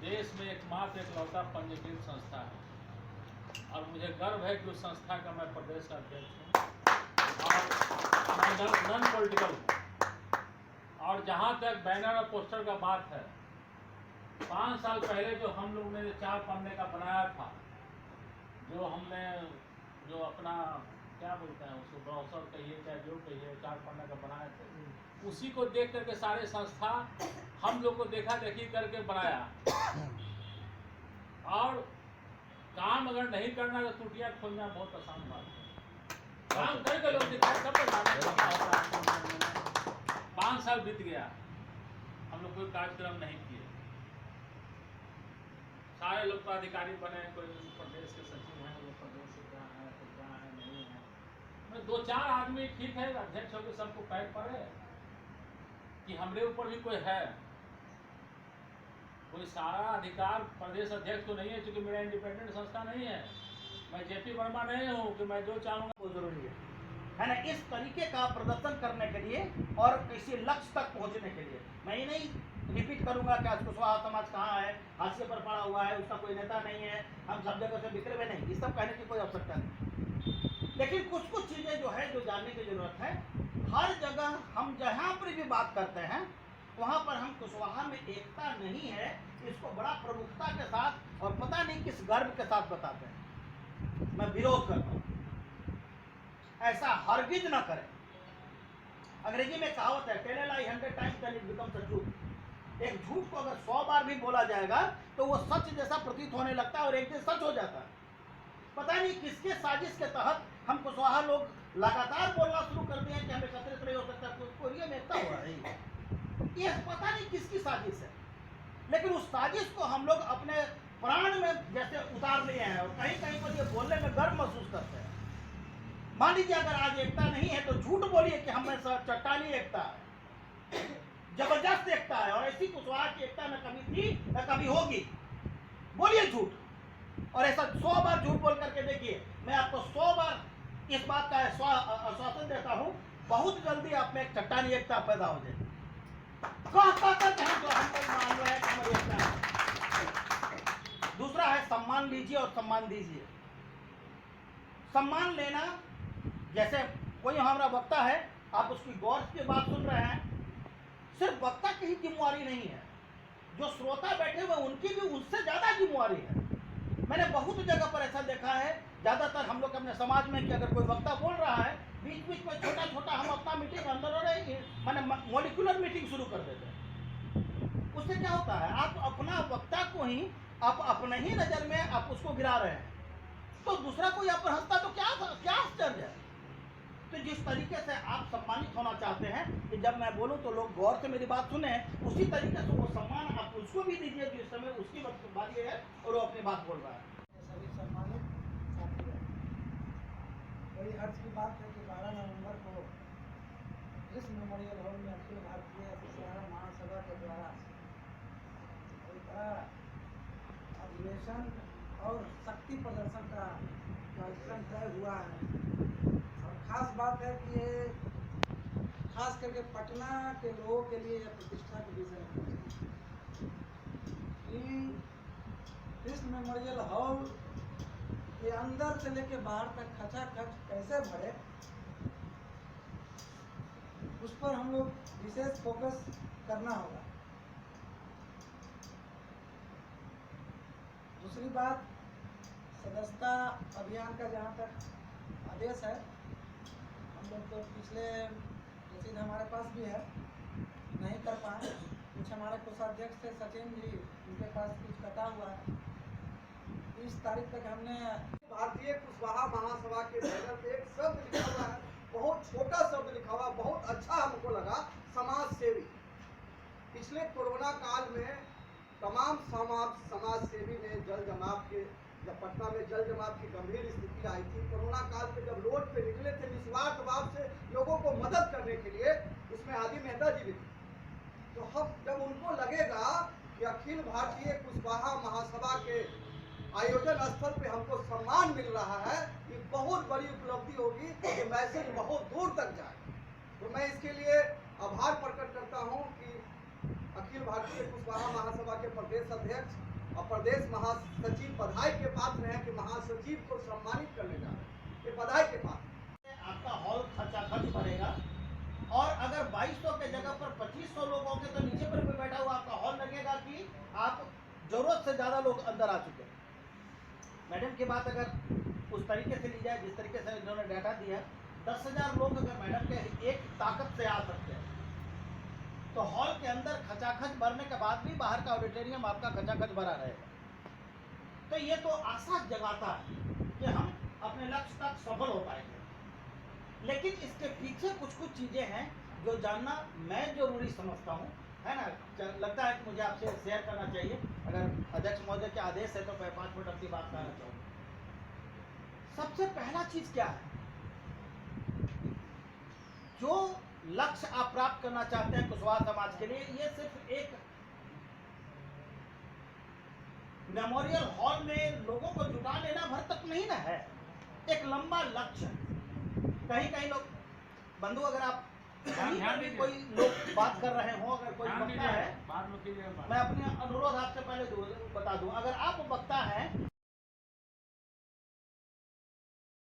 देश में एकमात्र एकलौता पंजीकृत संस्था है और मुझे गर्व है कि उस संस्था का मैं प्रदेश का अध्यक्ष हूँ और मैं नॉन पॉलिटिकल हूँ। और जहाँ तक बैनर और पोस्टर का बात है, 5 साल पहले जो हम लोग ने 4 पन्ने का बनाया था, जो हमने जो अपना क्या बोलते हैं उसको ब्राउसर कहिए चाहे जो कहिए 4 पन्ने का बनाए थे, उसी को देख करके सारे संस्था हम लोग को देखा देखी करके बनाया। और काम अगर नहीं करना तो त्रुटियां खोजना बहुत आसान बात है। काम करके लोग दिखाए सब बताना। 5 साल बीत गया, हम लोग कोई कार्यक्रम नहीं किए। सारे लोग पदाधिकारी बने, कोई प्रदेश के सचिव हैं, वो प्रदेश से क्या है तो क्या है नहीं है। 2-4 आदमी ठीक है, अध्यक्ष होकर सबको पैर पड़े कि हमरे ऊपर भी कोई है। कोई सारा अधिकार प्रदेश अध्यक्ष को नहीं है, क्योंकि मेरा इंडिपेंडेंट संस्था नहीं है। मैं जेपी वर्मा नहीं हूँ कि मैं जो चाहूँगा वो जरूरी है ना। इस तरीके का प्रदर्शन करने के लिए और किसी लक्ष्य तक पहुंचने के लिए मैं ये नहीं रिपीट करूंगा कि आज कुशवाहा समाज कहाँ है, हाशिए पर पड़ा हुआ है, उसका कोई नेता नहीं है, हम सब जगह से बिखरे हुए नहीं, ये सब कहने की कोई आवश्यकता नहीं। लेकिन कुछ कुछ चीज़ें जो है जो जानने की जरूरत है। हर जगह हम जहाँ पर भी बात करते हैं वहाँ पर हम कुशवाहा में एकता नहीं है, इसको बड़ा प्रमुखता के साथ और पता नहीं किस गर्व के साथ बताते हैं। मैं विरोध करता हूँ, ऐसा हरगिज ना करें। अंग्रेजी में कहावत है, tell a lie 100 times then it becomes a truth. एक झूठ को अगर 100 बार भी बोला जाएगा तो वो सच जैसा प्रतीत होने लगता है और एक दिन सच हो जाता है। पता नहीं किसके साजिश के तहत हम कुशवाहा लोग लगातार बोलना शुरू कर दिए कि हमें खतरे से नहीं हो सकता, कोरिया में एकता हुआ है। ये पता नहीं किसकी साजिश है, लेकिन उस साजिश को हम लोग अपने प्राण में जैसे उतार लिए हैं और कहीं कहीं पर ये बोलने में गर्व महसूस करते हैं। मान लीजिए अगर आज एकता नहीं है तो झूठ बोलिए कि हमें चट्टानी एकता है, जबरदस्त एकता है और ऐसी कुशवाहा की एकता न कभी थी न कभी होगी। बोलिए झूठ, और ऐसा 100 बार झूठ बोल करके देखिए। मैं आपको 100 बार इस बात का आश्वासन देता हूँ, बहुत जल्दी आप में एक चट्टानी एकता पैदा हो जाएगी। दूसरा है सम्मान लीजिए और सम्मान दीजिए। सम्मान लेना, जैसे कोई हमारा वक्ता है, आप उसकी गौर से बात सुन रहे हैं, सिर्फ वक्ता की ही जिम्मेवारी नहीं है, जो श्रोता बैठे हुए उनकी भी उससे ज्यादा जिम्मेवारी है। मैंने बहुत जगह पर ऐसा देखा है, ज्यादातर हम लोग अपने समाज में कि अगर कोई वक्ता बोल रहा है, बीच बीच में छोटा छोटा हम अपना मीटिंग अंदर मैंने मॉलिक्यूलर मीटिंग शुरू कर देते हैं। उससे क्या होता है, आप अपना वक्ता को ही आप अपने ही नजर में आप उसको गिरा रहे हैं, तो दूसरा कोई आप पर हंसता तो क्या आश्चर्य है। तो जिस तरीके से आप सम्मानित होना चाहते हैं कि जब मैं बोलूं तो लोग गौर से मेरी बात सुने, उसी तरीके से वो सम्मान आप उसको भी दीजिए जिस समय उसकी बात ये है और वो अपनी बात बोल रहा है। सभी सम्मानित साथी हैं। बड़ी हर्ष की बात है कि 12 नवंबर को इस मेमोरियल हॉल में अखिल भारतीय कुशवाहा महासभा के द्वारा एक बड़ा अधिवेशन और शक्ति प्रदर्शन का कार्यक्रम तय हुआ है। और ख़ास बात है कि ये खास करके पटना के लोगों के लिए यह प्रतिष्ठा की विषय है कि इस मेमोरियल हॉल के अंदर से लेके बाहर तक खचाखच कैसे भरे, उस पर हम लोग विशेष फोकस करना होगा। दूसरी बात, सदस्यता अभियान का जहाँ तक आदेश है, हम लोग तो पिछले रसीद हमारे पास भी है, नहीं कर पाए। कुछ हमारे कोषाध्यक्ष थे सचिन जी, उनके पास कुछ कटा हुआ है। 30 तारीख तक हमने भारतीय कुशवाहा महासभा के बैनर पे एक शब्द लिखा हुआ है, बहुत छोटा शब्द लिखा हुआ, बहुत अच्छा हमको लगा, समाज सेवी। पिछले कोरोना काल में तमाम समाज सेवी ने जल जमाव के, जब पटना में जल जमाव की गंभीर स्थिति आई थी, कोरोना काल में जब रोड पे निकले थे निस्वार्थ भाव से लोगों को मदद करने के लिए, उसमें आदि मेहता जी भी थे। तो हम जब उनको लगेगा कि अखिल भारतीय कुशवाहा महासभा के आयोजन स्थल पे हमको सम्मान मिल रहा है, ये बहुत बड़ी उपलब्धि होगी, ये मैसेज बहुत दूर तक जाए। तो मैं इसके लिए आभार प्रकट करता हूँ कि अखिल भारतीय कुशवाहा महासभा के प्रदेश अध्यक्ष और प्रदेश महासचिव बधाई के पात्र हैं कि महासचिव को सम्मानित करने जा रहे हैं। ये बधाई के पात्र। आपका हॉल खचाखच भरेगा और अगर 2200 के जगह पर 2500 लोग होंगे तो नीचे पर भी बैठा हुआ आपका हॉल लगेगा कि आप जरूरत से ज़्यादा लोग अंदर आ चुके हैं। मैडम की बात अगर उस तरीके से ली जाए जिस तरीके से इन्होंने डाटा दिया, 10,000 लोग अगर मैडम के एक ताकत से आ सकते हैं तो हॉल के अंदर खचाखच भरने के बाद भी बाहर का ऑडिटोरियम आपका खचाखच भरा रहेगा। तो ये तो आशा जगाता है कि हम अपने लक्ष्य तक सफल हो पाएंगे। लेकिन इसके पीछे कुछ चीज़ें हैं जो जानना मैं जरूरी समझता हूँ, है ना। लगता है कि मुझे आपसे शेयर करना चाहिए। अगर अध्यक्ष महोदय के आदेश है तो मैं 5 मिनट अपनी बात कहना चाहूँगा। सबसे पहला चीज़ क्या है, जो लक्ष्य आप प्राप्त करना चाहते हैं कुशवाहा समाज के लिए, ये सिर्फ एक मेमोरियल हॉल में लोगों को जुटा लेना भर तक नहीं ना है, एक लंबा लक्ष्य। कहीं कहीं लोग बंधु, अगर आप कहीं पर भी कोई लोग बात कर रहे हो, अगर कोई वक्ता है, मैं अपने अनुरोध आपसे पहले बता दूं, अगर आप वक्ता हैं